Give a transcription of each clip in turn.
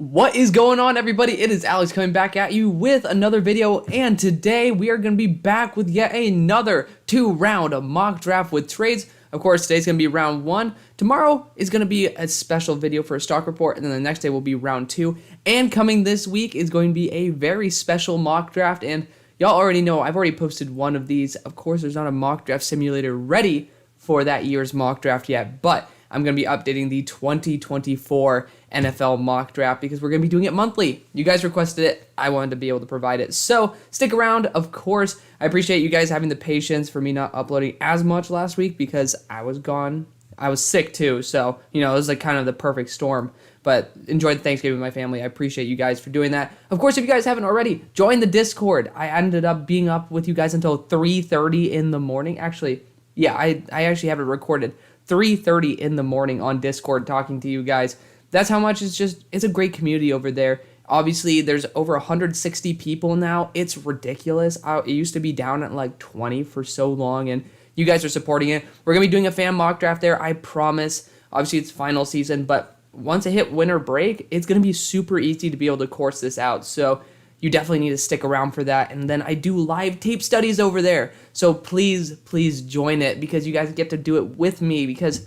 What is going on, everybody? It is Alex coming back at you with another video, and today we are going to be back with yet another 2-round mock draft with trades. Of course, today's going to be round 1. Tomorrow is going to be a special video for a stock report, and then the next day will be round 2. And coming this week is going to be a very special mock draft, and y'all already know I've already posted one of these. Of course, there's not a mock draft simulator ready for that year's mock draft yet, but I'm going to be updating the 2024 NFL mock draft because we're going to be doing it monthly. You guys requested it. I wanted to be able to provide it. So stick around, of course. I appreciate you guys having the patience for me not uploading as much last week because I was gone. I was sick too. So, it was like kind of the perfect storm. But enjoyed Thanksgiving with my family. I appreciate you guys for doing that. Of course, if you guys haven't already, join the Discord. I ended up being up with you guys until 3:30 in the morning. Actually, yeah, I actually have it recorded. 3:30 in the morning on Discord talking to you guys. That's how much it's a great community over there. Obviously, there's over 160 people now. It's ridiculous. It used to be down at like 20 for so long, and you guys are supporting it. We're going to be doing a fan mock draft there, I promise. Obviously, it's final season, but once it hit winter break, it's going to be super easy to be able to course this out. So you definitely need to stick around for that. And then I do live tape studies over there. So please join it because you guys get to do it with me because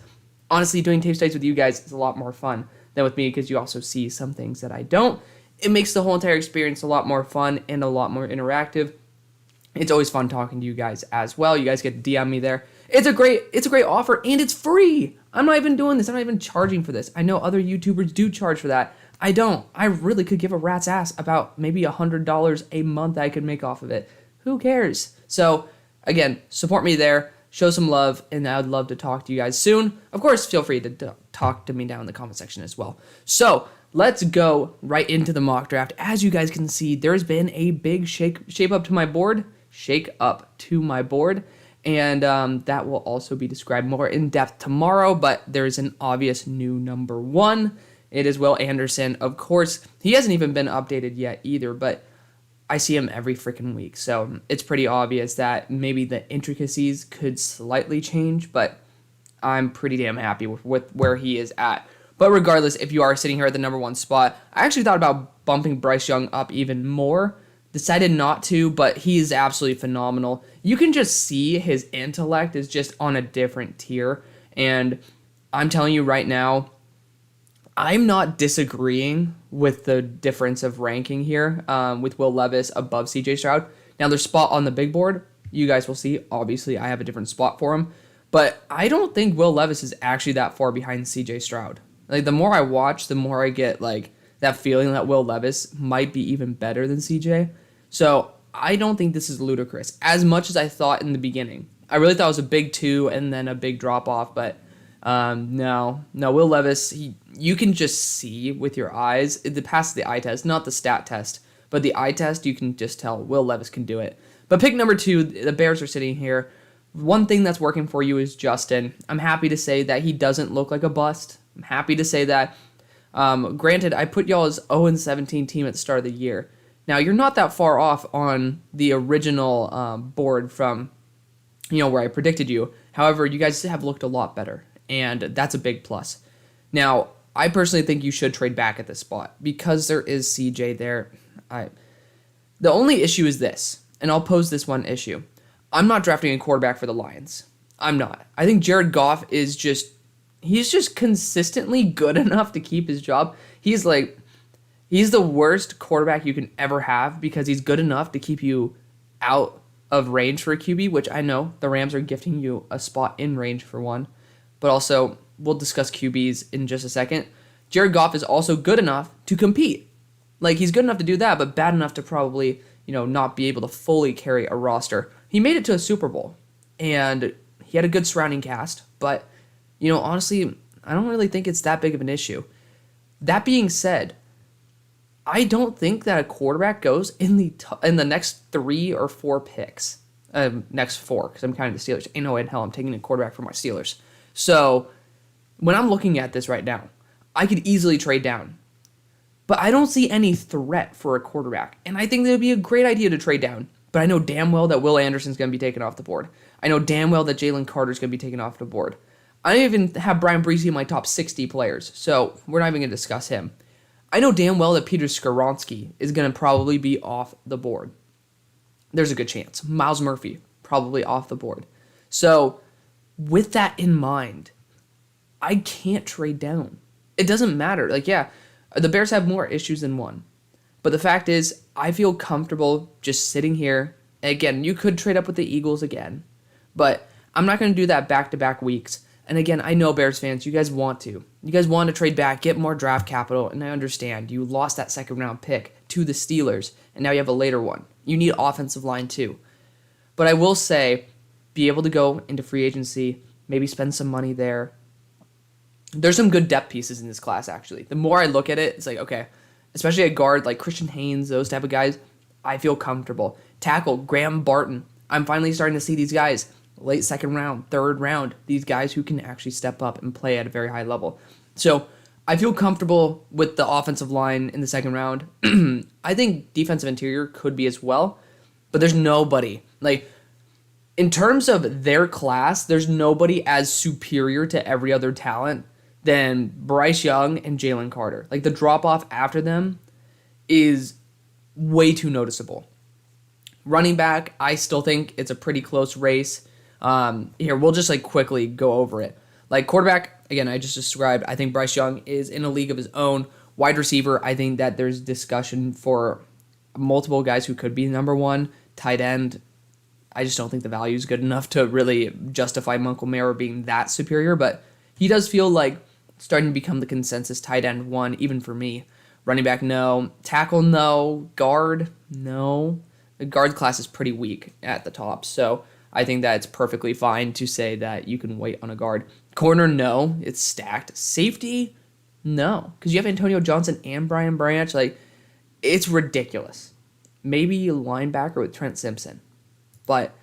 honestly, doing tape studies with you guys is a lot more fun than with me because you also see some things that I don't. It makes the whole entire experience a lot more fun and a lot more interactive. It's always fun talking to you guys as well. You guys get to DM me there. It's a great offer and it's free. I'm not even doing this. I'm not even charging for this. I know other YouTubers do charge for that. I don't. I really could give a rat's ass about maybe $100 a month I could make off of it. Who cares? So, again, support me there. Show some love, and I'd love to talk to you guys soon. Of course, feel free to talk to me down in the comment section as well. So, let's go right into the mock draft. As you guys can see, there's been a big shake up to my board. And that will also be described more in depth tomorrow, but there's an obvious new number 1. It is Will Anderson. Of course, he hasn't even been updated yet either, but I see him every freaking week. So it's pretty obvious that maybe the intricacies could slightly change, but I'm pretty damn happy with where he is at. But regardless, if you are sitting here at the number 1 spot, I actually thought about bumping Bryce Young up even more. Decided not to, but he is absolutely phenomenal. You can just see his intellect is just on a different tier. And I'm telling you right now, I'm not disagreeing with the difference of ranking here with Will Levis above CJ Stroud. Now, their spot on the big board, you guys will see. Obviously, I have a different spot for him. But I don't think Will Levis is actually that far behind CJ Stroud. Like, the more I watch, the more I get like that feeling that Will Levis might be even better than CJ. So I don't think this is ludicrous as much as I thought in the beginning. I really thought it was a big 2 and then a big drop off, but no, Will Levis, you can just see with your eyes. It passes the eye test, not the stat test, but the eye test, you can just tell Will Levis can do it. But pick number 2, the Bears are sitting here. One thing that's working for you is Justin. I'm happy to say that he doesn't look like a bust. I'm happy to say that. Granted, I put y'all as 0-17 team at the start of the year. Now, you're not that far off on the original board from, where I predicted you. However, you guys have looked a lot better, and that's a big plus. Now, I personally think you should trade back at this spot because there is CJ there. The only issue is this, and I'll pose this one issue. I'm not drafting a quarterback for the Lions. I'm not. I think Jared Goff is he's just consistently good enough to keep his job. He's the worst quarterback you can ever have because he's good enough to keep you out of range for a QB, which I know the Rams are gifting you a spot in range for one. But also, we'll discuss QBs in just a second. Jared Goff is also good enough to compete. Like, he's good enough to do that, but bad enough to probably, not be able to fully carry a roster. He made it to a Super Bowl, and he had a good surrounding cast, but, honestly, I don't really think it's that big of an issue. That being said, I don't think that a quarterback goes in the next 3 or 4 picks. Next 4, because I'm counting the Steelers. Ain't no way in hell I'm taking a quarterback for my Steelers. So, when I'm looking at this right now, I could easily trade down. But I don't see any threat for a quarterback. And I think that would be a great idea to trade down. But I know damn well that Will Anderson's going to be taken off the board. I know damn well that Jalen Carter's going to be taken off the board. I don't even have Brian Bryce in my top 60 players, so we're not even going to discuss him. I know damn well that Peter Skoronski is going to probably be off the board. There's a good chance. Myles Murphy, probably off the board. So with that in mind, I can't trade down. It doesn't matter. Like, yeah, the Bears have more issues than one. But the fact is, I feel comfortable just sitting here. Again, you could trade up with the Eagles again, but I'm not going to do that back-to-back weeks. And again, I know Bears fans, you guys want to. You guys want to trade back, get more draft capital, and I understand. You lost that second-round pick to the Steelers, and now you have a later one. You need offensive line too. But I will say, be able to go into free agency, maybe spend some money there. There's some good depth pieces in this class, actually. The more I look at it, it's like, okay, especially a guard like Christian Haynes, those type of guys, I feel comfortable. Tackle, Graham Barton. I'm finally starting to see these guys, late second round, third round, these guys who can actually step up and play at a very high level. So I feel comfortable with the offensive line in the second round. I think defensive interior could be as well, but there's nobody. Like, in terms of their class, there's nobody as superior to every other talent than Bryce Young and Jalen Carter. Like, the drop-off after them is way too noticeable. Running back, I still think it's a pretty close race. Here, we'll just, like, quickly go over it. Like, quarterback, again, I just described, I think Bryce Young is in a league of his own. Wide receiver, I think that there's discussion for multiple guys who could be number one. Tight end, I just don't think the value is good enough to really justify Michael Mayer being that superior, but he does feel like starting to become the consensus tight end one, even for me. Running back, no. Tackle, no. Guard, no. The guard class is pretty weak at the top, so I think that it's perfectly fine to say that you can wait on a guard. Corner, no. It's stacked. Safety, no. Because you have Antonio Johnson and Brian Branch. Like, it's ridiculous. Maybe a linebacker with Trent Simpson. But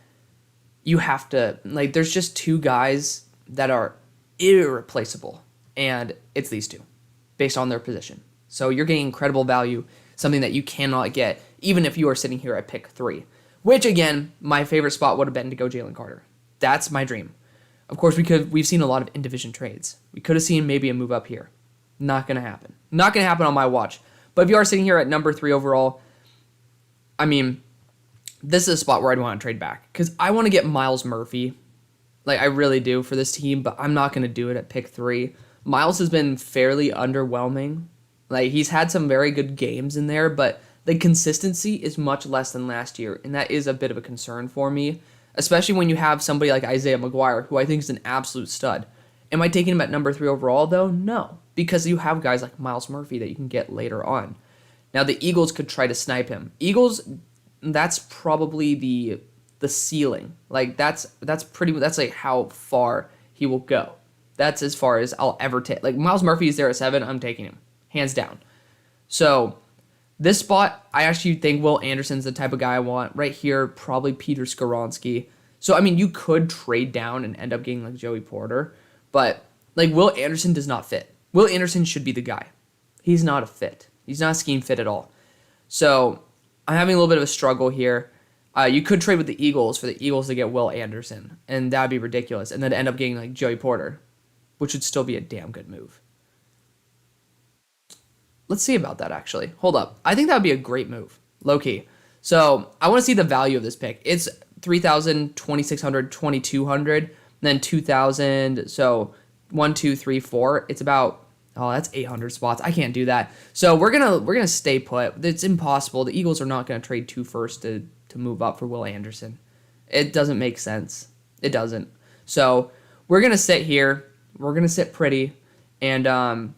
you have to, like, there's just two guys that are irreplaceable. And it's these two, based on their position. So you're getting incredible value, something that you cannot get, even if you are sitting here at pick 3. Which, again, my favorite spot would have been to go Jalen Carter. That's my dream. Of course, we've seen a lot of in-division trades. We could have seen maybe a move up here. Not going to happen. Not going to happen on my watch. But if you are sitting here at number 3 overall, I mean, this is a spot where I'd want to trade back. Because I want to get Myles Murphy. Like, I really do for this team, but I'm not going to do it at pick 3. Myles has been fairly underwhelming. Like, he's had some very good games in there, but the consistency is much less than last year, and that is a bit of a concern for me, especially when you have somebody like Isaiah McGuire, who I think is an absolute stud. Am I taking him at number 3 overall, though? No, because you have guys like Myles Murphy that you can get later on. Now, the Eagles could try to snipe him. Eagles, that's probably the ceiling. Like, that's like how far he will go. That's as far as I'll ever take. Like, Myles Murphy is there at 7, I'm taking him, hands down. So this spot, I actually think Will Anderson's the type of guy I want. Right here, probably Peter Skoronski. So, I mean, you could trade down and end up getting, like, Joey Porter. But, like, Will Anderson does not fit. Will Anderson should be the guy. He's not a fit. He's not a scheme fit at all. So, I'm having a little bit of a struggle here. You could trade with the Eagles for the Eagles to get Will Anderson. And that would be ridiculous. And then end up getting, like, Joey Porter, which would still be a damn good move. Let's see about that, actually. Hold up. I think that would be a great move. Low-key. So, I want to see the value of this pick. It's 3,000, 2,600, 2,200, then 2,000. So, 1, 2, 3, 4. It's about, that's 800 spots. I can't do that. So, we're gonna stay put. It's impossible. The Eagles are not going to trade 2 firsts to move up for Will Anderson. It doesn't make sense. It doesn't. So, we're going to sit here. We're going to sit pretty. And,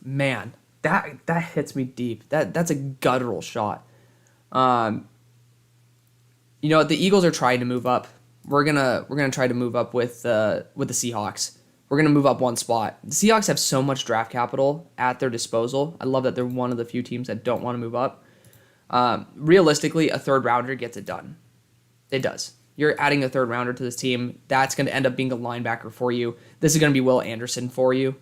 man, that hits me deep. That's a guttural shot. You know what? The Eagles are trying to move up. We're gonna try to move up with the Seahawks. We're gonna move up one spot. The Seahawks have so much draft capital at their disposal. I love that they're one of the few teams that don't want to move up. Realistically, a third rounder gets it done. It does. You're adding a third rounder to this team. That's going to end up being a linebacker for you. This is going to be Will Anderson for you.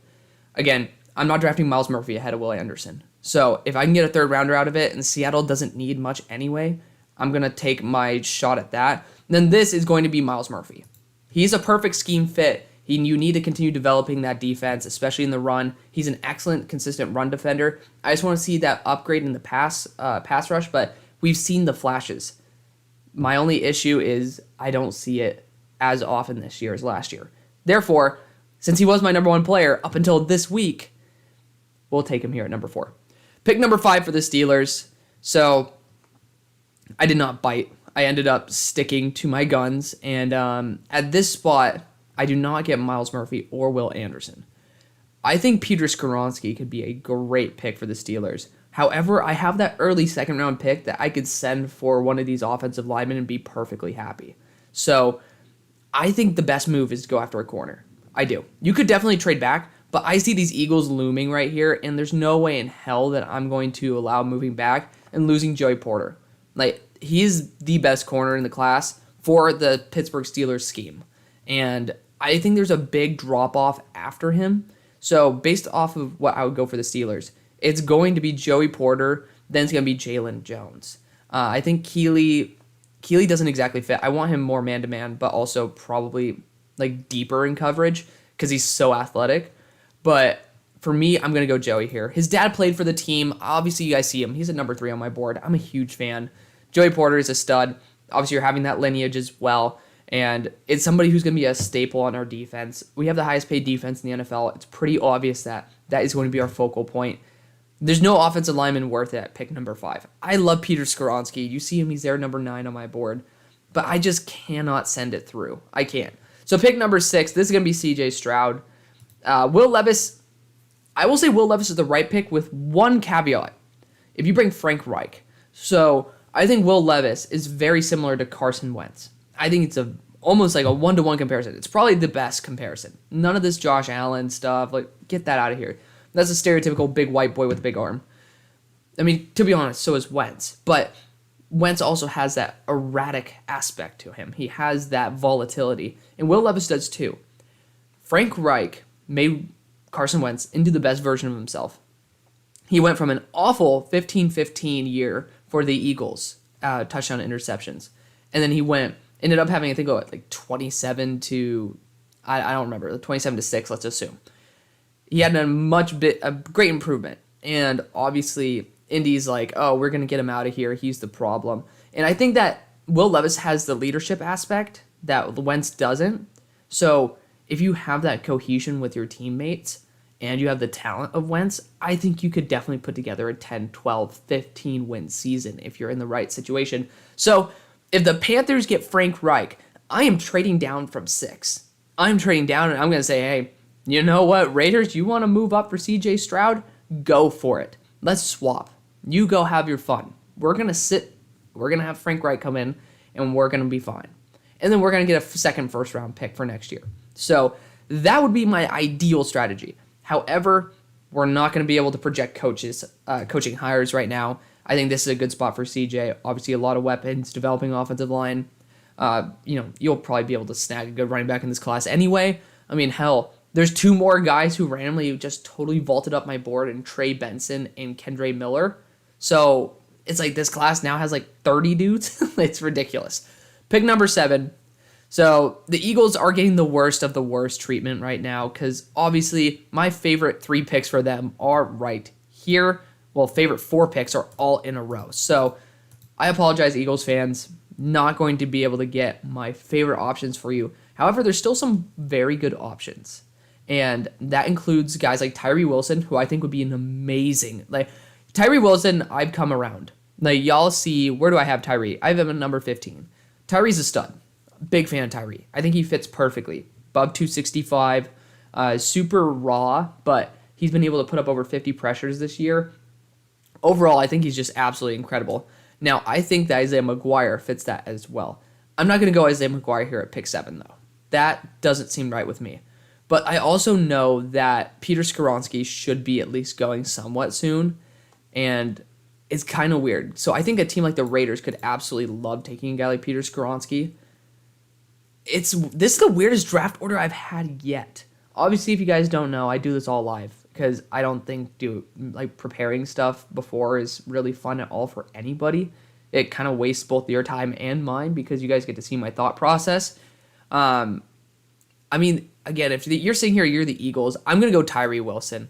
Again, I'm not drafting Myles Murphy ahead of Will Anderson. So if I can get a third rounder out of it, and Seattle doesn't need much anyway, I'm going to take my shot at that. Then this is going to be Myles Murphy. He's a perfect scheme fit. You need to continue developing that defense, especially in the run. He's an excellent, consistent run defender. I just want to see that upgrade in the pass rush, but we've seen the flashes. My only issue is I don't see it as often this year as last year. Therefore, since he was my number 1 player up until this week, we'll take him here at number 4. Pick number 5 for the Steelers. So I did not bite. I ended up sticking to my guns. And at this spot, I do not get Myles Murphy or Will Anderson. I think Peter Skoronski could be a great pick for the Steelers. However, I have that early second-round pick that I could send for one of these offensive linemen and be perfectly happy. So I think the best move is to go after a corner. I do. You could definitely trade back, but I see these Eagles looming right here, and there's no way in hell that I'm going to allow moving back and losing Joey Porter. Like, he is the best corner in the class for the Pittsburgh Steelers scheme. And I think there's a big drop-off after him. So based off of what I would go for the Steelers, it's going to be Joey Porter, then it's going to be Jalen Jones. I think Keeley doesn't exactly fit. I want him more man-to-man, but also probably like deeper in coverage because he's so athletic. But for me, I'm going to go Joey here. His dad played for the team. Obviously, you guys see him. He's at number 3 on my board. I'm a huge fan. Joey Porter is a stud. Obviously, you're having that lineage as well. And it's somebody who's going to be a staple on our defense. We have the highest paid defense in the NFL. It's pretty obvious that is going to be our focal point. There's no offensive lineman worth it at pick number 5. I love Peter Skoronski. You see him, he's there number 9 on my board. But I just cannot send it through. I can't. So pick number 6, this is going to be CJ Stroud. Will Levis, I will say Will Levis is the right pick with one caveat. If you bring Frank Reich. So I think Will Levis is very similar to Carson Wentz. I think it's almost like a 1-to-1 comparison. It's probably the best comparison. None of this Josh Allen stuff. Like, get that out of here. That's a stereotypical big white boy with a big arm. I mean, to be honest, so is Wentz. But Wentz also has that erratic aspect to him. He has that volatility. And Will Levis does too. Frank Reich made Carson Wentz into the best version of himself. He went from an awful 15-15 year for the Eagles, touchdown interceptions. And then he ended up having, I think, like 27 to, I don't remember, 27 to 6, let's assume. He had a great improvement. And obviously, Indy's like, oh, we're going to get him out of here. He's the problem. And I think that Will Levis has the leadership aspect that Wentz doesn't. So if you have that cohesion with your teammates and you have the talent of Wentz, I think you could definitely put together a 10, 12, 15 win season if you're in the right situation. So if the Panthers get Frank Reich, I am trading down from 6. I'm trading down and I'm going to say, hey, you know what, Raiders, you want to move up for CJ Stroud? Go for it. Let's swap. You go have your fun. We're going to have Frank Reich come in, and we're going to be fine. And then we're going to get a second first-round pick for next year. So that would be my ideal strategy. However, we're not going to be able to project coaching hires right now. I think this is a good spot for CJ. Obviously, a lot of weapons, developing offensive line. You'll probably be able to snag a good running back in this class anyway. I mean, hell, there's 2 more guys who randomly just totally vaulted up my board, and Trey Benson and Kendre Miller. So it's like this class now has like 30 dudes. It's ridiculous. Pick number 7. So the Eagles are getting the worst of the worst treatment right now because obviously my favorite 3 picks for them are right here. Well, favorite 4 picks are all in a row. So I apologize, Eagles fans. Not going to be able to get my favorite options for you. However, there's still some very good options. And that includes guys like Tyree Wilson, who I think would be an amazing... Like, Tyree Wilson, I've come around. Like, y'all see, where do I have Tyree? I have him at number 15. Tyree's a stud. Big fan of Tyree. I think he fits perfectly. Above 265, super raw, but he's been able to put up over 50 pressures this year. Overall, I think he's just absolutely incredible. Now, I think that Isaiah McGuire fits that as well. I'm not going to go Isaiah McGuire here at pick 7, though. That doesn't seem right with me. But I also know that Peter Skoronski should be at least going somewhat soon, and it's kind of weird. So I think a team like the Raiders could absolutely love taking a guy like Peter Skoronski. This is the weirdest draft order I've had yet. Obviously, if you guys don't know, I do this all live because I don't think preparing stuff before is really fun at all for anybody. It kind of wastes both your time and mine because you guys get to see my thought process. I mean, again, if you're sitting here, you're the Eagles, I'm going to go Tyree Wilson.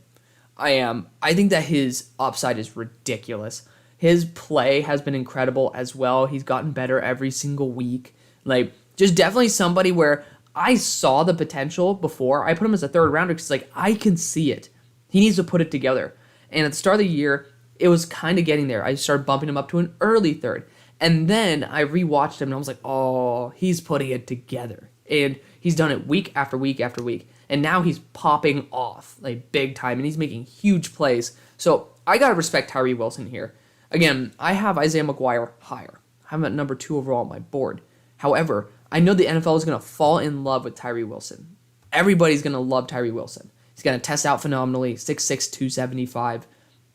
I am. I think that his upside is ridiculous. His play has been incredible as well. He's gotten better every single week. Like, just definitely somebody where I saw the potential before. I put him as a third rounder because, like, I can see it. He needs to put it together. And at the start of the year, it was kind of getting there. I started bumping him up to an early third. And then I rewatched him and I was like, oh, he's putting it together. And he's done it week after week after week. And now he's popping off like big time and he's making huge plays. So I got to respect Tyree Wilson here. Again, I have Isaiah McGuire higher. I have him at number 2 overall on my board. However, I know the NFL is going to fall in love with Tyree Wilson. Everybody's going to love Tyree Wilson. He's going to test out phenomenally, 6'6", 275.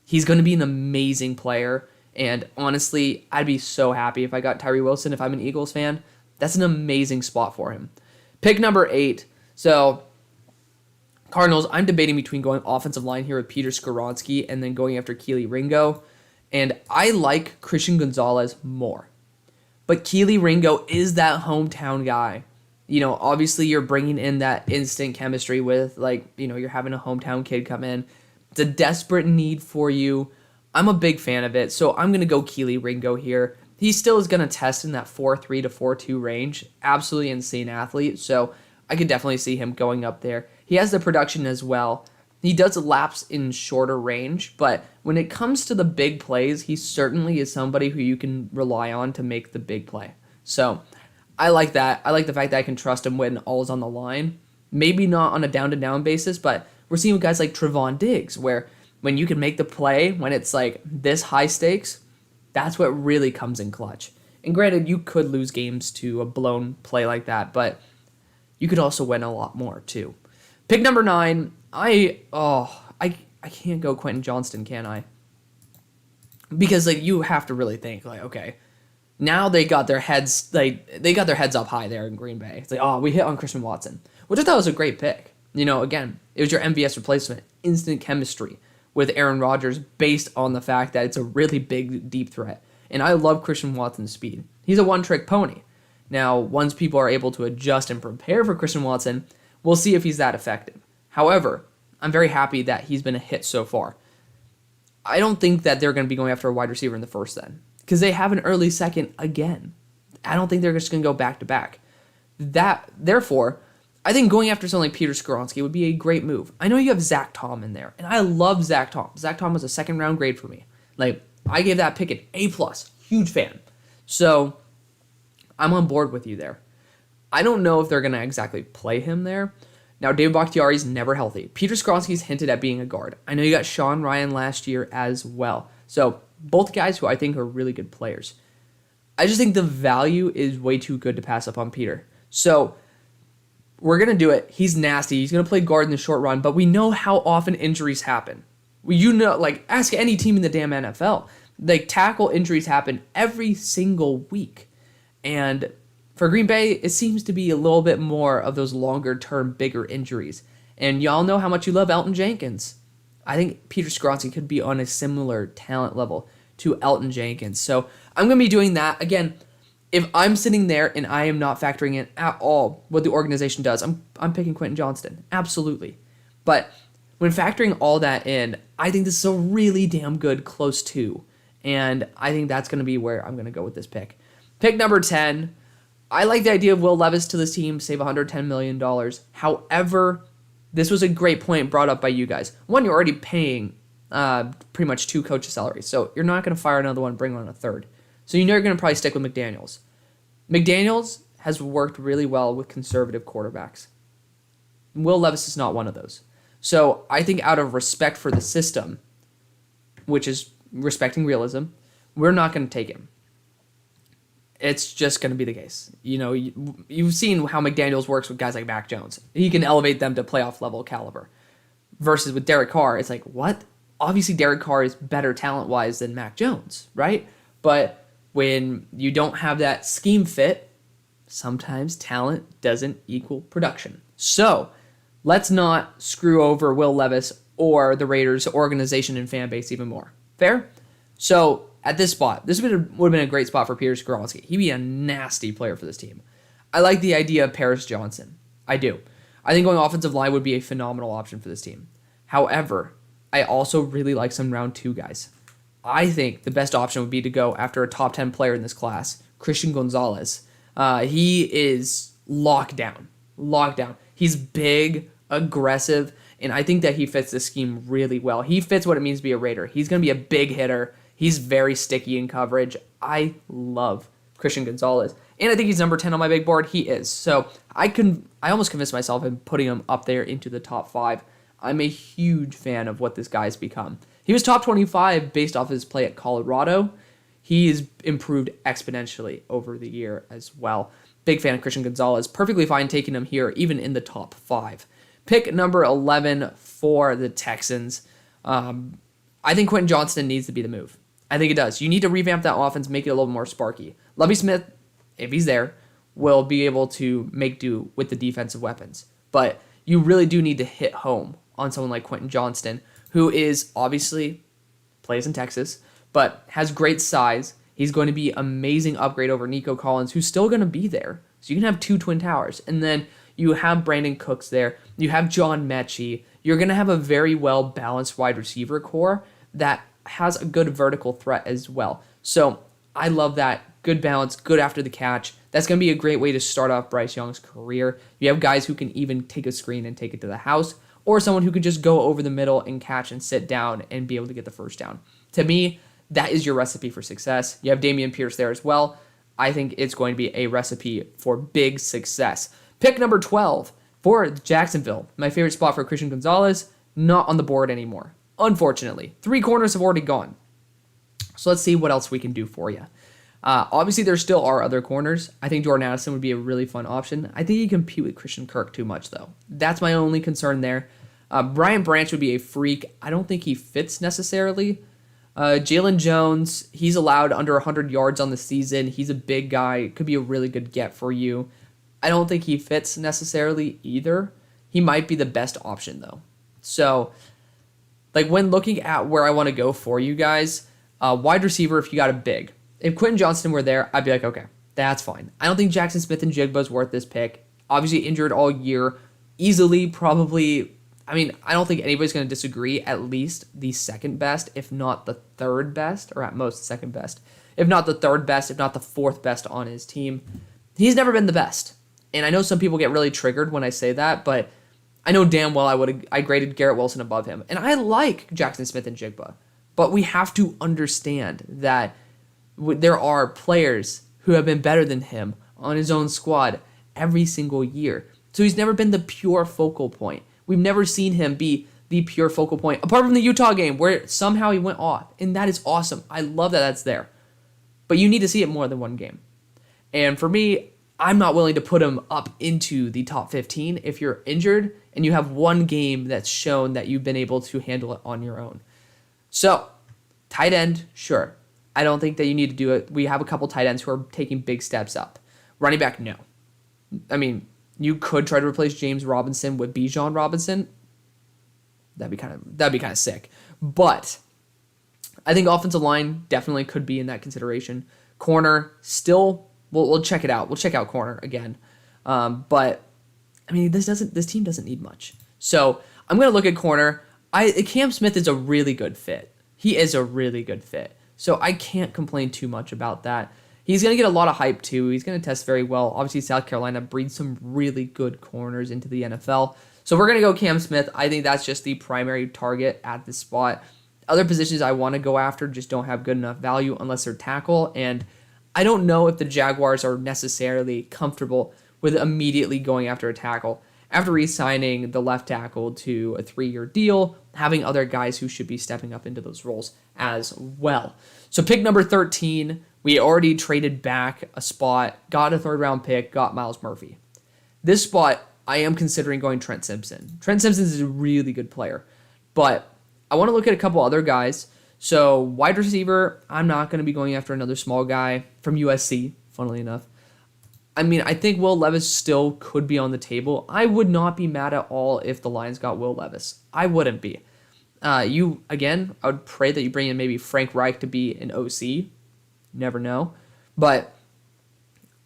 He's going to be an amazing player. And honestly, I'd be so happy if I got Tyree Wilson if I'm an Eagles fan. That's an amazing spot for him. Pick number 8. So, Cardinals, I'm debating between going offensive line here with Peter Skoronski and then going after Kelee Ringo. And I like Christian Gonzalez more. But Kelee Ringo is that hometown guy. You know, obviously you're bringing in that instant chemistry with, like, you know, you're having a hometown kid come in. It's a desperate need for you. I'm a big fan of it, so I'm going to go Kelee Ringo here. He still is going to test in that 4.3 to 4.2 range. Absolutely insane athlete, so I could definitely see him going up there. He has the production as well. He does lapse in shorter range, but when it comes to the big plays, he certainly is somebody who you can rely on to make the big play. So I like that. I like the fact that I can trust him when all is on the line. Maybe not on a down-to-down basis, but we're seeing guys like Trevon Diggs, where when you can make the play, when it's like this high stakes, that's what really comes in clutch. And granted, you could lose games to a blown play like that, but you could also win a lot more too. Pick number 9, I can't go Quentin Johnston, can I? Because like you have to really think like, okay, now they got their heads up high there in Green Bay. It's like, oh, we hit on Christian Watson, which I thought was a great pick. You know, again, it was your MVS replacement, instant chemistry with Aaron Rodgers based on the fact that it's a really big, deep threat. And I love Christian Watson's speed. He's a one-trick pony. Now, once people are able to adjust and prepare for Christian Watson, we'll see if he's that effective. However, I'm very happy that he's been a hit so far. I don't think that they're going to be going after a wide receiver in the first then, because they have an early second again. I don't think they're just going to go back-to-back. Therefore, I think going after someone like Peter Skoronski would be a great move. I know you have Zach Tom in there, and I love Zach Tom. Zach Tom was a second-round grade for me. Like, I gave that pick an A+. Huge fan. So, I'm on board with you there. I don't know if they're going to exactly play him there. Now, David Bakhtiari's never healthy. Peter Skoronski's hinted at being a guard. I know you got Sean Ryan last year as well. So, both guys who I think are really good players. I just think the value is way too good to pass up on Peter. So, we're going to do it. He's nasty. He's going to play guard in the short run, but we know how often injuries happen. You know, like, ask any team in the damn NFL. Like, tackle injuries happen every single week. And for Green Bay, it seems to be a little bit more of those longer-term, bigger injuries. And y'all know how much you love Elton Jenkins. I think Peter Skoronski could be on a similar talent level to Elton Jenkins. So I'm going to be doing that. Again, if I'm sitting there and I am not factoring in at all what the organization does, I'm picking Quentin Johnston. Absolutely. But when factoring all that in, I think this is a really damn good close to. And I think that's going to be where I'm going to go with this pick. Pick number 10. I like the idea of Will Levis to this team, save $110 million. However, this was a great point brought up by you guys. One, you're already paying pretty much 2 coaches' salaries, so you're not going to fire another one, bring on a third. So you know you're going to probably stick with McDaniels. McDaniels has worked really well with conservative quarterbacks. Will Levis is not one of those. So I think out of respect for the system, which is respecting realism, we're not going to take him. It's just going to be the case. You know, you've seen how McDaniels works with guys like Mac Jones. He can elevate them to playoff level caliber. Versus with Derek Carr, it's like, what? Obviously, Derek Carr is better talent-wise than Mac Jones, right? But when you don't have that scheme fit, sometimes talent doesn't equal production. So, let's not screw over Will Levis or the Raiders organization and fan base even more. Fair? So, at this spot, this would have been a great spot for Peter Skoronski. He'd be a nasty player for this team. I like the idea of Paris Johnson. I do. I think going offensive line would be a phenomenal option for this team. However, I also really like some round 2 guys. I think the best option would be to go after a top 10 player in this class, Christian Gonzalez. He is locked down. He's big, aggressive, and I think that he fits the scheme really well. He fits what it means to be a Raider. He's going to be a big hitter. He's very sticky in coverage. I love Christian Gonzalez. And I think he's number 10 on my big board. He is. So I almost convinced myself in putting him up there into the top 5. I'm a huge fan of what this guy's become. He was top 25 based off his play at Colorado. He's improved exponentially over the year as well. Big fan of Christian Gonzalez. Perfectly fine taking him here, even in the top 5. Pick number 11 for the Texans. I think Quentin Johnston needs to be the move. I think it does. You need to revamp that offense, make it a little more sparky. Lovie Smith, if he's there, will be able to make do with the defensive weapons. But you really do need to hit home on someone like Quentin Johnston, who is obviously plays in Texas, but has great size. He's going to be amazing upgrade over Nico Collins, who's still going to be there. So you can have 2 Twin Towers. And then you have Brandon Cooks there. You have John Mechie. You're going to have a very well-balanced wide receiver core that has a good vertical threat as well. So I love that. Good balance, good after the catch. That's going to be a great way to start off Bryce Young's career. You have guys who can even take a screen and take it to the house, or someone who could just go over the middle and catch and sit down and be able to get the first down. To me, that is your recipe for success. You have Dameon Pierce there as well. I think it's going to be a recipe for big success. Pick number 12 for Jacksonville. My favorite spot for Christian Gonzalez, not on the board anymore. Unfortunately, 3 corners have already gone. So let's see what else we can do for you. Obviously, there still are other corners. I think Jordan Addison would be a really fun option. I think he can compete with Christian Kirk too much, though. That's my only concern there. Brian Branch would be a freak. I don't think he fits necessarily. Jalen Jones, he's allowed under 100 yards on the season. He's a big guy. Could be a really good get for you. I don't think he fits necessarily either. He might be the best option, though. So, like, when looking at where I want to go for you guys, wide receiver, if you got a big. If Quentin Johnston were there, I'd be like, okay, that's fine. I don't think Jackson Smith and Jigba's worth this pick. Obviously injured all year. Easily, probably, I don't think anybody's going to disagree. At least the second best, if not the third best, or at most the second best. If not the third best, if not the fourth best on his team. He's never been the best. And I know some people get really triggered when I say that, but I know damn well I graded Garrett Wilson above him. And I like Jackson Smith and Jigba. But we have to understand that there are players who have been better than him on his own squad every single year. So he's never been the pure focal point. We've never seen him be the pure focal point, apart from the Utah game where somehow he went off. And that is awesome. I love that that's there. But you need to see it more than one game. And for me, I'm not willing to put him up into the top 15 if you're injured and you have one game that's shown that you've been able to handle it on your own. So, tight end, sure. I don't think that you need to do it. We have a couple tight ends who are taking big steps up. Running back, no. You could try to replace James Robinson with Bijan Robinson. That'd be kind of sick. But I think offensive line definitely could be in that consideration. Corner, still, we'll check it out. We'll check out corner again. But this team doesn't need much. So I'm gonna look at corner. Cam Smith is a really good fit. He is a really good fit. So I can't complain too much about that. He's going to get a lot of hype too. He's going to test very well. Obviously, South Carolina breeds some really good corners into the NFL. So we're going to go Cam Smith. I think that's just the primary target at this spot. Other positions I want to go after just don't have good enough value unless they're tackle. And I don't know if the Jaguars are necessarily comfortable with immediately going after a tackle. After re-signing the left tackle to a 3-year deal, having other guys who should be stepping up into those roles as well. So pick number 13, we already traded back a spot, got a 3rd-round pick, got Myles Murphy. This spot, I am considering going Trent Simpson. Trent Simpson is a really good player, but I want to look at a couple other guys. So wide receiver, I'm not going to be going after another small guy from USC, funnily enough. I think Will Levis still could be on the table. I would not be mad at all if the Lions got Will Levis. I wouldn't be. I would pray that you bring in maybe Frank Reich to be an OC. Never know. But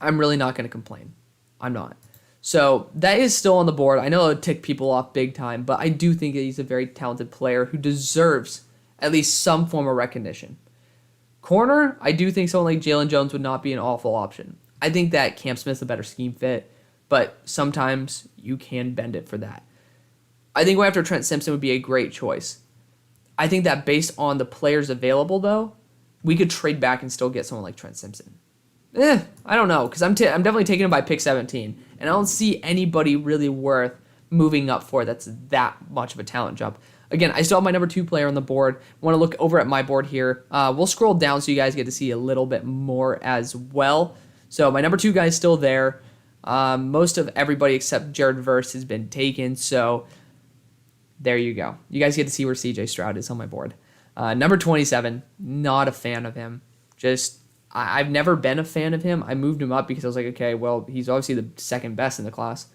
I'm really not going to complain. I'm not. So that is still on the board. I know it'll tick people off big time, but I do think that he's a very talented player who deserves at least some form of recognition. Corner, I do think someone like Jalen Jones would not be an awful option. I think that Cam Smith's a better scheme fit, but sometimes you can bend it for that. I think going after Trent Simpson would be a great choice. I think that based on the players available, though, we could trade back and still get someone like Trent Simpson. I don't know, because I'm definitely taking him by pick 17, and I don't see anybody really worth moving up for that's that much of a talent jump. Again, I still have my number 2 player on the board. Want to look over at my board here. We'll scroll down so you guys get to see a little bit more as well. So my number 2 guy is still there. Most of everybody except Jared Verse has been taken, so there you go. You guys get to see where CJ Stroud is on my board. Number 27, not a fan of him. I've never been a fan of him. I moved him up because I was like, okay, well, he's obviously the second best in the class.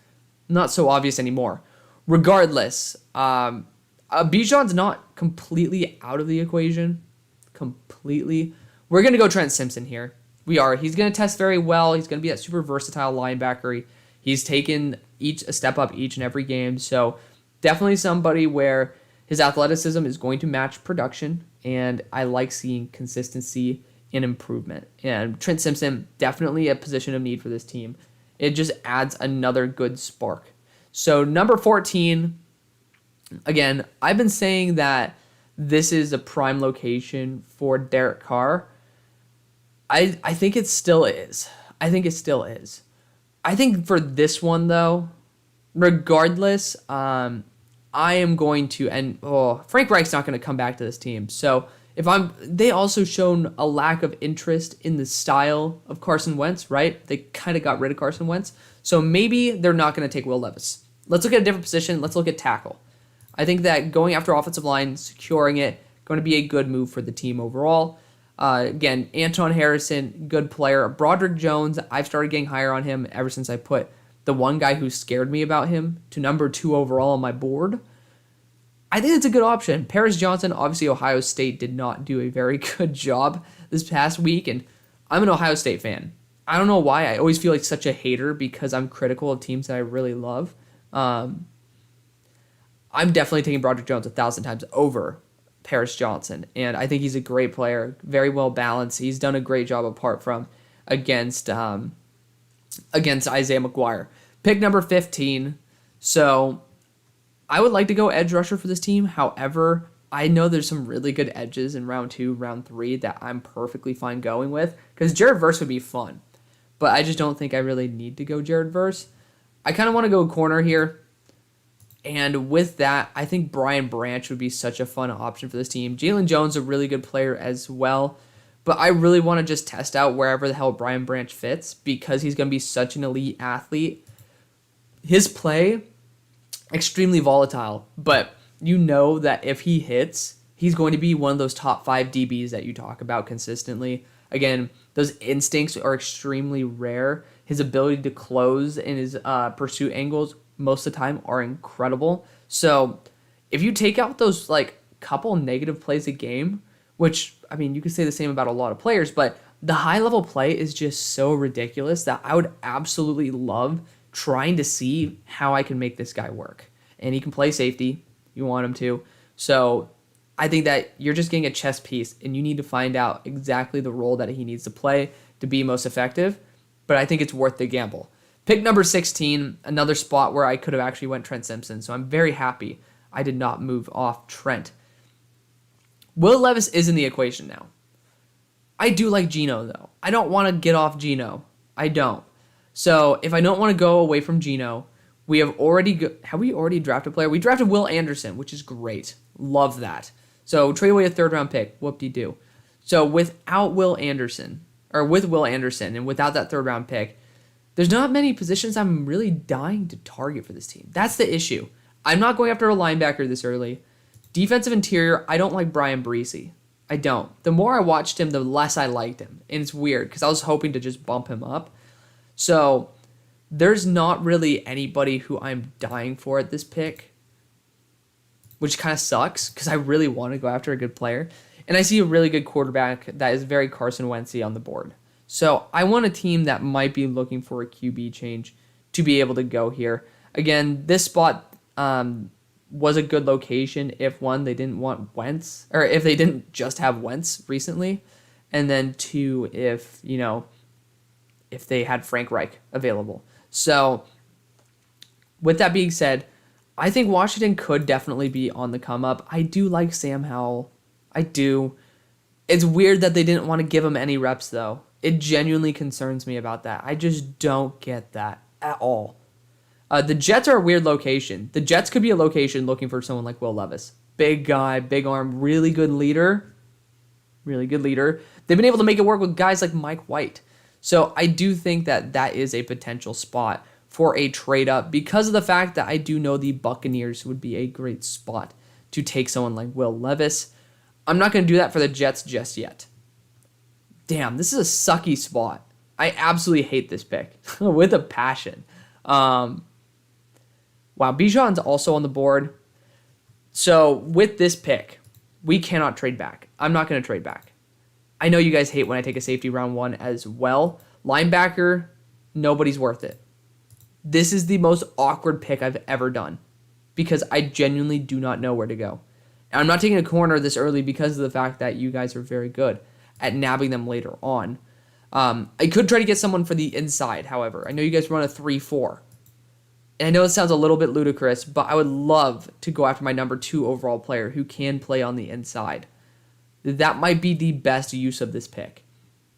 Not so obvious anymore. Regardless, Bijan's not completely out of the equation. Completely. We're going to go Trent Simpson here. We are. He's going to test very well. He's going to be that super versatile linebacker. He's taken a step up each and every game. So definitely somebody where his athleticism is going to match production. And I like seeing consistency and improvement. And Trent Simpson, definitely a position of need for this team. It just adds another good spark. So number 14, again, I've been saying that this is a prime location for Derek Carr. I think it still is. I think for this one, though, regardless, I am going to, and Frank Reich's not going to come back to this team. So they also shown a lack of interest in the style of Carson Wentz, right? They kind of got rid of Carson Wentz. So maybe they're not going to take Will Levis. Let's look at a different position. Let's look at tackle. I think that going after offensive line, securing it, going to be a good move for the team overall. Again, Anton Harrison, good player. Broderick Jones, I've started getting higher on him ever since I put the one guy who scared me about him to number 2 overall on my board. I think it's a good option. Paris Johnson, obviously Ohio State did not do a very good job this past week, and I'm an Ohio State fan. I don't know why. I always feel like such a hater because I'm critical of teams that I really love. I'm definitely taking Broderick Jones 1,000 times over Paris Johnson, and I think he's a great player, very well balanced. He's done a great job apart from against Isaiah McGuire. Pick number 15. So I would like to go edge rusher for this team. However, I know there's some really good edges in round 2, round 3 that I'm perfectly fine going with because Jared Verse would be fun, but I just don't think I really need to go Jared Verse. I kind of want to go corner here. And with that, I think Brian Branch would be such a fun option for this team. Jalen Jones, a really good player as well. But I really want to just test out wherever the hell Brian Branch fits because he's going to be such an elite athlete. His play, extremely volatile. But you know that if he hits, he's going to be one of those top 5 DBs that you talk about consistently. Again, those instincts are extremely rare. His ability to close and his pursuit angles most of the time are incredible. So if you take out those couple negative plays a game, which I mean you could say the same about a lot of players, but the high level play is just so ridiculous that I would absolutely love trying to see how I can make this guy work. And he can play safety. You want him to. So I think that you're just getting a chess piece and you need to find out exactly the role that he needs to play to be most effective. But I think it's worth the gamble. Pick number 16, another spot where I could have actually went Trent Simpson, so I'm very happy I did not move off Trent. Will Levis is in the equation now. I do like Geno, though. I don't want to get off Geno. I don't. So if I don't want to go away from Geno, have we already drafted a player? We drafted Will Anderson, which is great. Love that. So trade away a 3rd-round pick. Whoop-de-doo. So with Will Anderson, and without that 3rd-round pick, there's not many positions I'm really dying to target for this team. That's the issue. I'm not going after a linebacker this early. Defensive interior, I don't like Brian Bryce. I don't. The more I watched him, the less I liked him. And it's weird because I was hoping to just bump him up. So there's not really anybody who I'm dying for at this pick, which kind of sucks because I really want to go after a good player. And I see a really good quarterback that is very Carson Wentzy on the board. So I want a team that might be looking for a QB change to be able to go here. Again, this spot was a good location if, one, they didn't want Wentz, or if they didn't just have Wentz recently, and then two, if, if they had Frank Reich available. So with that being said, I think Washington could definitely be on the come up. I do like Sam Howell. I do. It's weird that they didn't want to give him any reps, though. It genuinely concerns me about that. I just don't get that at all. The Jets are a weird location. The Jets could be a location looking for someone like Will Levis. Big guy, big arm, really good leader. Really good leader. They've been able to make it work with guys like Mike White. So I do think that that is a potential spot for a trade up because of the fact that I do know the Buccaneers would be a great spot to take someone like Will Levis. I'm not going to do that for the Jets just yet. Damn, this is a sucky spot. I absolutely hate this pick with a passion. Wow, Bijan's also on the board. So with this pick, we cannot trade back. I'm not going to trade back. I know you guys hate when I take a safety round 1 as well. Linebacker, nobody's worth it. This is the most awkward pick I've ever done because I genuinely do not know where to go. And I'm not taking a corner this early because of the fact that you guys are very good at nabbing them later on. I could try to get someone for the inside, however. I know you guys run a 3-4. And I know it sounds a little bit ludicrous, but I would love to go after my number 2 overall player who can play on the inside. That might be the best use of this pick.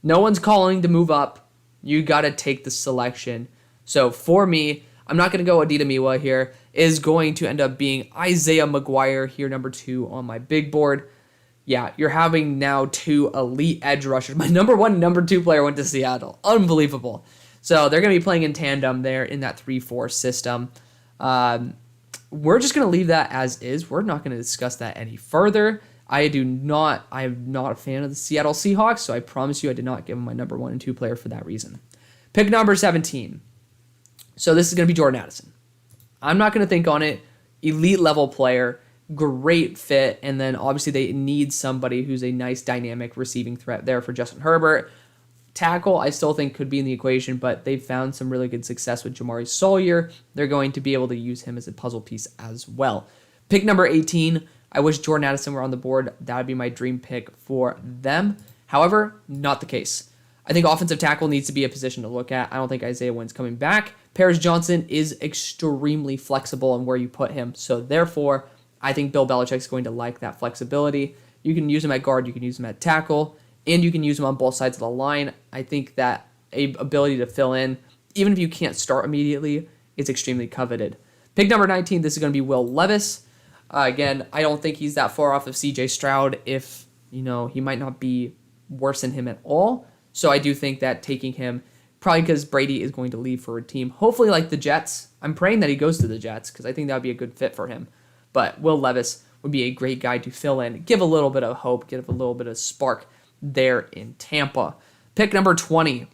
No one's calling to move up. You got to take the selection. So for me, I'm not going to go Adita Miwa here. It is going to end up being Isaiah McGuire here, number 2 on my big board. Yeah, you're having now 2 elite edge rushers. My number 1 and number 2 player went to Seattle. Unbelievable. So they're going to be playing in tandem there in that 3-4 system. We're just going to leave that as is. We're not going to discuss that any further. I am not a fan of the Seattle Seahawks, so I promise you I did not give them my number 1 and 2 player for that reason. Pick number 17. So this is going to be Jordan Addison. I'm not going to think on it. Elite level player, great fit, and then obviously they need somebody who's a nice dynamic receiving threat there for Justin Herbert. Tackle, I still think could be in the equation, but they've found some really good success with Jamari Sawyer. They're going to be able to use him as a puzzle piece as well. Pick number 18. I wish Jordan Addison were on the board. That would be my dream pick for them. However, not the case. I think offensive tackle needs to be a position to look at. I don't think Isaiah Wynn's coming back. Paris Johnson is extremely flexible in where you put him. So therefore, I think Bill Belichick's going to like that flexibility. You can use him at guard, you can use him at tackle, and you can use him on both sides of the line. I think that a ability to fill in, even if you can't start immediately, is extremely coveted. Pick number 19, this is going to be Will Levis. Again, I don't think he's that far off of CJ Stroud if, he might not be worse than him at all. So I do think that taking him, probably because Brady is going to leave for a team, hopefully like the Jets. I'm praying that he goes to the Jets because I think that would be a good fit for him. But Will Levis would be a great guy to fill in, give a little bit of hope, give a little bit of spark there in Tampa. Pick number 20.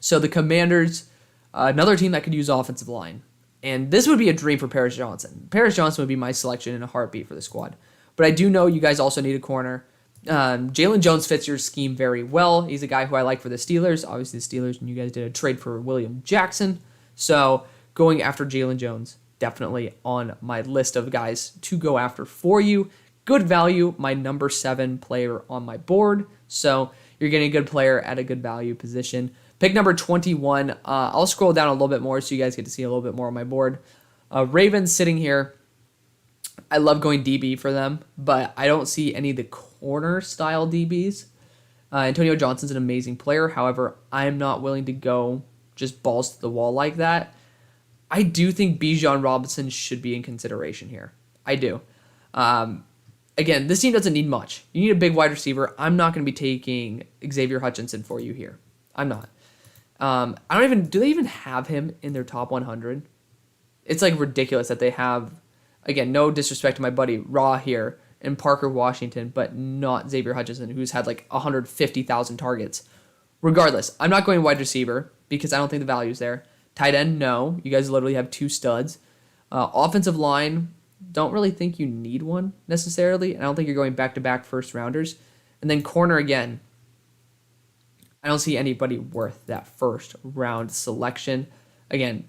So the Commanders, another team that could use offensive line. And this would be a dream for Paris Johnson. Paris Johnson would be my selection in a heartbeat for the squad. But I do know you guys also need a corner. Jalen Jones fits your scheme very well. He's a guy who I like for the Steelers. Obviously, the Steelers, and you guys did a trade for William Jackson. So going after Jalen Jones, definitely on my list of guys to go after for you. Good value, my number 7 player on my board. So you're getting a good player at a good value position. Pick number 21. I'll scroll down a little bit more so you guys get to see a little bit more on my board. Ravens sitting here. I love going DB for them, but I don't see any of the corner style DBs. Antonio Johnson's an amazing player. However, I'm not willing to go just balls to the wall like that. I do think Bijan Robinson should be in consideration here. I do. Again, this team doesn't need much. You need a big wide receiver. I'm not going to be taking Xavier Hutchinson for you here. I'm not. Do they even have him in their top 100? It's like ridiculous that they have, again, no disrespect to my buddy Raw here and Parker Washington, but not Xavier Hutchinson, who's had like 150,000 targets. Regardless, I'm not going wide receiver because I don't think the value's there. Tight end, no. You guys literally have 2 studs. Offensive line, don't really think you need one necessarily. And I don't think you're going back-to-back first rounders. And then corner again, I don't see anybody worth that first round selection. Again,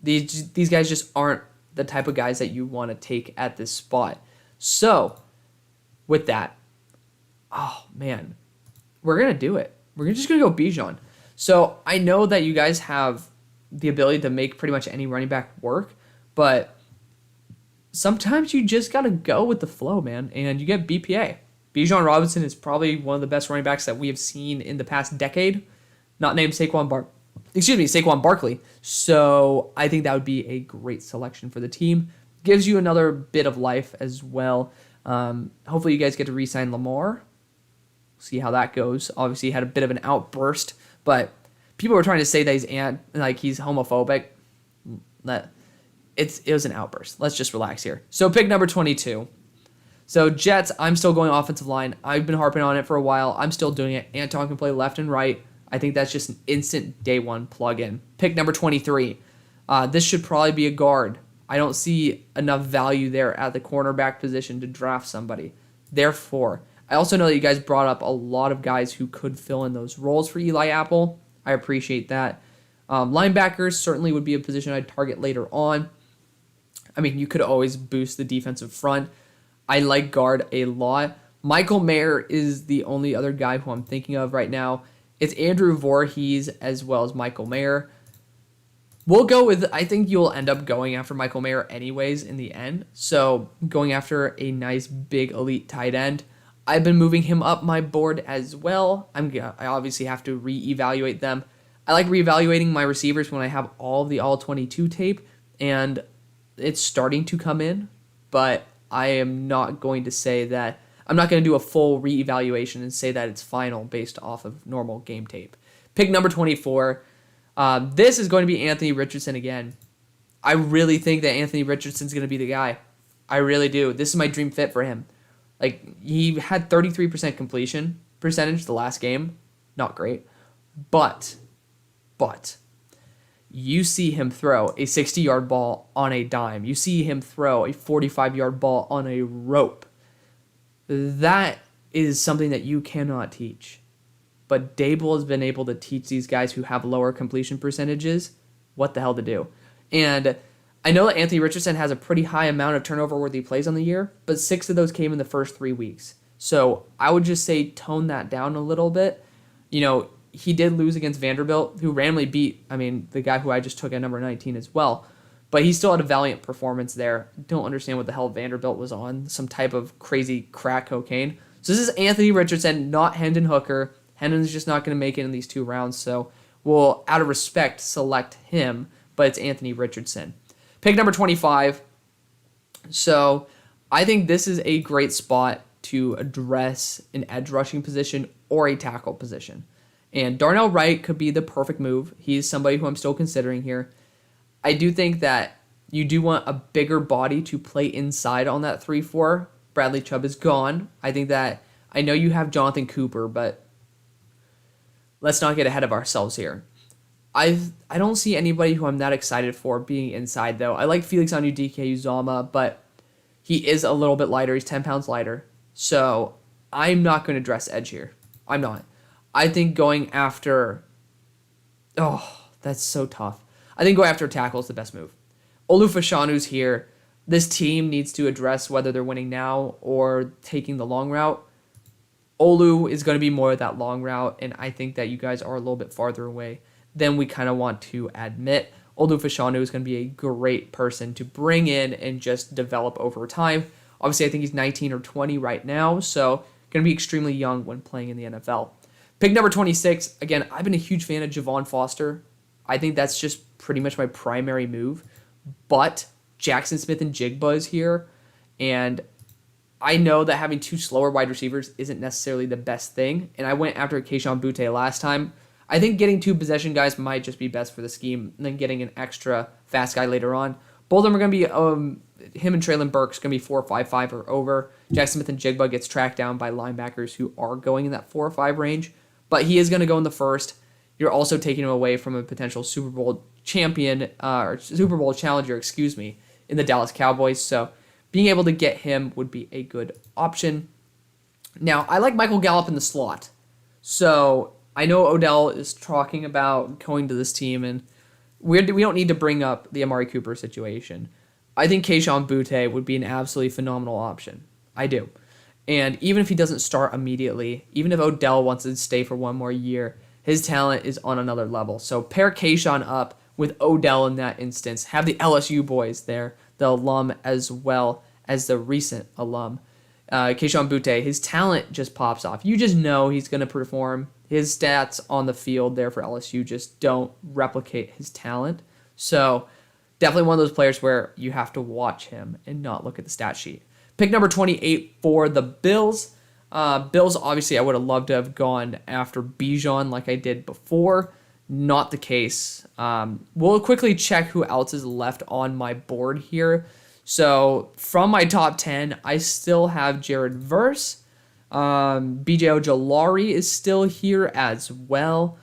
These guys just aren't the type of guys that you want to take at this spot. So, with that, oh man, we're going to do it. We're just going to go Bijan. So, I know that you guys have the ability to make pretty much any running back work, but sometimes you just got to go with the flow, man, and you get BPA. Bijan Robinson is probably one of the best running backs that we have seen in the past decade, not named Saquon Barkley. So I think that would be a great selection for the team. Gives you another bit of life as well. Hopefully you guys get to re-sign Lamar. See how that goes. Obviously he had a bit of an outburst, but people were trying to say that he's homophobic. It was an outburst. Let's just relax here. So pick number 22. So Jets, I'm still going offensive line. I've been harping on it for a while. I'm still doing it. Anton can play left and right. I think that's just an instant day one plug-in. Pick number 23. This should probably be a guard. I don't see enough value there at the cornerback position to draft somebody. Therefore, I also know that you guys brought up a lot of guys who could fill in those roles for Eli Apple. I appreciate that. Linebackers certainly would be a position I'd target later on. I mean, you could always boost the defensive front. I like guard a lot. Michael Mayer is the only other guy who I'm thinking of right now. It's Andrew Voorhees as well as Michael Mayer. We'll go with, I think you'll end up going after Michael Mayer anyways in the end. So going after a nice big elite tight end. I've been moving him up my board as well. I obviously have to reevaluate them. I like reevaluating my receivers when I have all the all-22 tape, and it's starting to come in, but I am not going to say that. I'm not going to do a full reevaluation and say that it's final based off of normal game tape. Pick number 24. This is going to be Anthony Richardson again. I really think that Anthony Richardson's going to be the guy. I really do. This is my dream fit for him. Like, he had 33% completion percentage the last game. Not great. But, you see him throw a 60-yard ball on a dime. You see him throw a 45-yard ball on a rope. That is something that you cannot teach. But Dable has been able to teach these guys who have lower completion percentages what the hell to do. And I know that Anthony Richardson has a pretty high amount of turnover-worthy plays on the year, but 6 of those came in the first 3 weeks. So I would just say tone that down a little bit. You know, he did lose against Vanderbilt, who randomly beat, the guy who I just took at number 19 as well. But he still had a valiant performance there. Don't understand what the hell Vanderbilt was on. Some type of crazy crack cocaine. So this is Anthony Richardson, not Hendon Hooker. Hendon's just not going to make it in these 2 rounds. So we'll, out of respect, select him. But it's Anthony Richardson. Pick number 25. So I think this is a great spot to address an edge rushing position or a tackle position. And Darnell Wright could be the perfect move. He's somebody who I'm still considering here. I do think that you do want a bigger body to play inside on that 3-4. Bradley Chubb is gone. I know you have Jonathan Cooper, but let's not get ahead of ourselves here. I don't see anybody who I'm that excited for being inside, though. I like Felix Anudike-Uzomah, but he is a little bit lighter. He's 10 pounds lighter. So I'm not going to dress edge here. I'm not. I think going after... Oh, that's so tough. I think going after tackle is the best move. Olu Fashanu's here. This team needs to address whether they're winning now or taking the long route. Olu is going to be more of that long route, and I think that you guys are a little bit farther away than we kind of want to admit. Olu Fashanu is going to be a great person to bring in and just develop over time. Obviously, I think he's 19 or 20 right now, so going to be extremely young when playing in the NFL. Pick number 26. Again, I've been a huge fan of Javon Foster. I think that's just pretty much my primary move. But Jackson Smith and Jigba is here, and I know that having 2 slower wide receivers isn't necessarily the best thing, and I went after Kayshon Boutte last time. I think getting 2 possession guys might just be best for the scheme, and then getting an extra fast guy later on. Both of them are going to be, him and Traylon Burks going to be 4.55 or over. Jackson Smith and Jigba gets tracked down by linebackers who are going in that 4 or 5 range, but he is going to go in the first. You're also taking him away from a potential Super Bowl champion, or Super Bowl challenger, in the Dallas Cowboys. So being able to get him would be a good option. Now, I like Michael Gallup in the slot. So I know Odell is talking about going to this team, and we don't need to bring up the Amari Cooper situation. I think Kayshon Boutte would be an absolutely phenomenal option. I do. And even if he doesn't start immediately, even if Odell wants to stay for one more year, his talent is on another level. So pair Kayshon up with Odell in that instance. Have the LSU boys there, the alum as well as the recent alum. Kayshon Boutte, his talent just pops off. You just know he's going to perform. His stats on the field there for LSU just don't replicate his talent. So definitely one of those players where you have to watch him and not look at the stat sheet. Pick number 28 for the Bills. Bills, obviously, I would have loved to have gone after Bijan like I did before. Not the case. We'll quickly check who else is left on my board here. So from my top 10, I still have Jared Verse. BJ Ojolari is still here as well.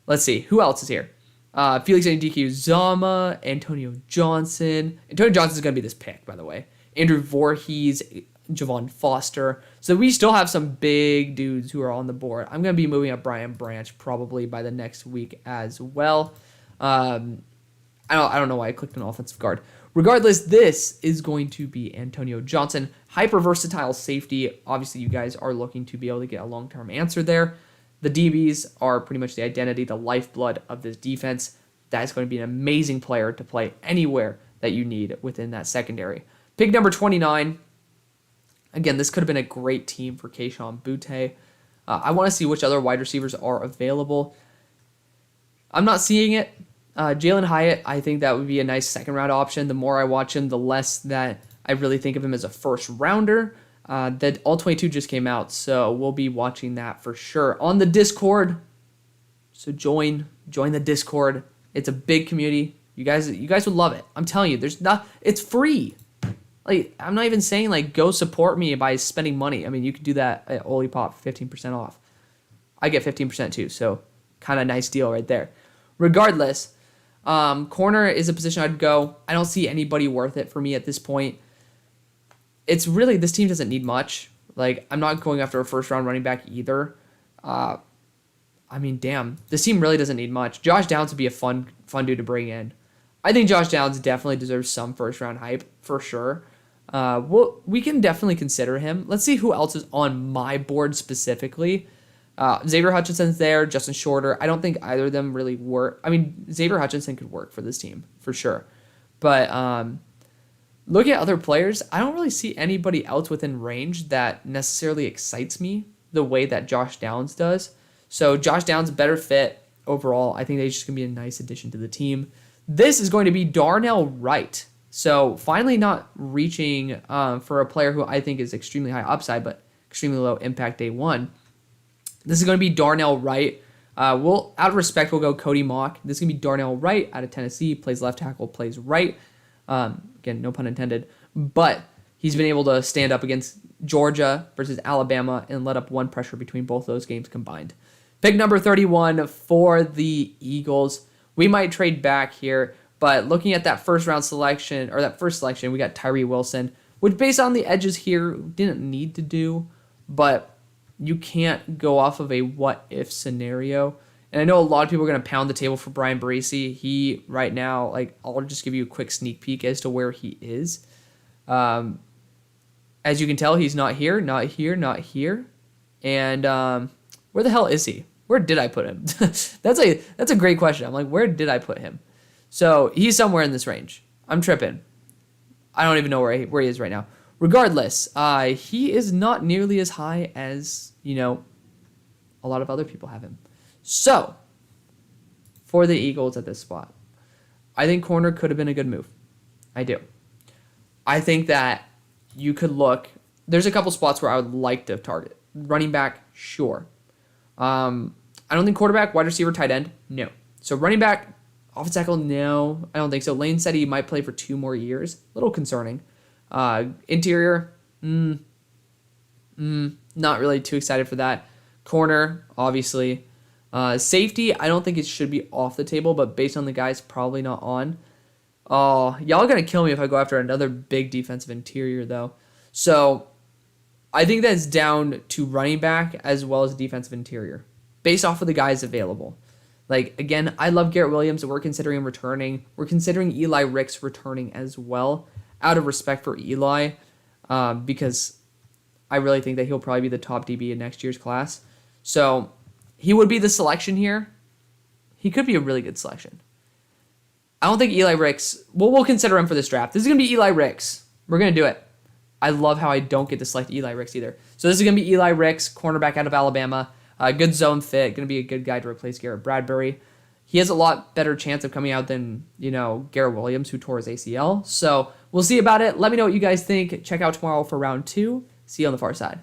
Let's see. Who else is here? Felix Anudike-Uzomah, Antonio Johnson. Antonio Johnson is going to be this pick, by the way. Andrew Voorhees, Javon Foster. So we still have some big dudes who are on the board. I'm going to be moving up Brian Branch probably by the next week as well. I don't know why I clicked on offensive guard. Regardless, this is going to be Antonio Johnson. Hyper versatile safety. Obviously, you guys are looking to be able to get a long-term answer there. The DBs are pretty much the identity, the lifeblood of this defense. That is going to be an amazing player to play anywhere that you need within that secondary. Pick number 29. Again, this could have been a great team for Kayshon Boutte. I want to see which other wide receivers are available. I'm not seeing it. Jalen Hyatt, I think that would be a nice second-round option. The more I watch him, the less that I really think of him as a first-rounder. That all 22 just came out, so we'll be watching that for sure. On the Discord, so join the Discord. It's a big community. You guys would love it. I'm telling you, it's free. Like, I'm not even saying, like, go support me by spending money. I mean, you could do that at Olipop, 15% off. I get 15% too, so kind of nice deal right there. Regardless, corner is a position I'd go. I don't see anybody worth it for me at this point. It's really, this team doesn't need much. Like, I'm not going after a first-round running back either. I mean, damn, this team really doesn't need much. Josh Downs would be a fun dude to bring in. I think Josh Downs definitely deserves some first-round hype, for sure. We can definitely consider him. Let's see who else is on my board specifically. Xavier Hutchinson's there, Justin Shorter. I don't think either of them really work. I mean, Xavier Hutchinson could work for this team, for sure. But looking at other players, I don't really see anybody else within range that necessarily excites me the way that Josh Downs does. So Josh Downs, better fit overall. I think he's just going to be a nice addition to the team. This is going to be Darnell Wright. So finally not reaching for a player who I think is extremely high upside, but extremely low impact day one. This is going to be Darnell Wright. Out of respect, we'll go Cody Mock. This is going to be Darnell Wright out of Tennessee. Plays left tackle, plays right. Again, no pun intended. But he's been able to stand up against Georgia versus Alabama and let up one pressure between both those games combined. Pick number 31 for the Eagles. We might trade back here, but looking at that first selection, we got Tyree Wilson, which based on the edges here, didn't need to do, but you can't go off of a what-if scenario. And I know a lot of people are going to pound the table for Brian Bracey. He, right now, I'll just give you a quick sneak peek as to where he is. As you can tell, he's not here. And where the hell is he? Where did I put him? That's a great question. I'm like, where did I put him? So he's somewhere in this range. I'm tripping. I don't even know where he is right now. Regardless, he is not nearly as high as, a lot of other people have him. So, for the Eagles at this spot, I think corner could have been a good move. I do. I think that you could look. There's a couple spots where I would like to target. Running back, sure. I don't think quarterback, wide receiver, tight end, no. So running back, offensive tackle, no. I don't think so. Lane said he might play for 2 more years. A little concerning. Interior, not really too excited for that. Corner, obviously. Safety, I don't think it should be off the table, but based on the guys, probably not on. Oh, y'all are going to kill me if I go after another big defensive interior, though. So, I think that's down to running back as well as defensive interior, based off of the guys available. Like, again, I love Garrett Williams. We're considering him returning. We're considering Eli Ricks returning as well, out of respect for Eli, because I really think that he'll probably be the top DB in next year's class. So he would be the selection here. He could be a really good selection. I don't think Eli Ricks... Well, we'll consider him for this draft. This is going to be Eli Ricks. We're going to do it. I love how I don't get to select Eli Ricks either. So this is going to be Eli Ricks, cornerback out of Alabama. Good zone fit. Going to be a good guy to replace Garrett Bradbury. He has a lot better chance of coming out than, Garrett Williams, who tore his ACL. So we'll see about it. Let me know what you guys think. Check out tomorrow for round 2. See you on the far side.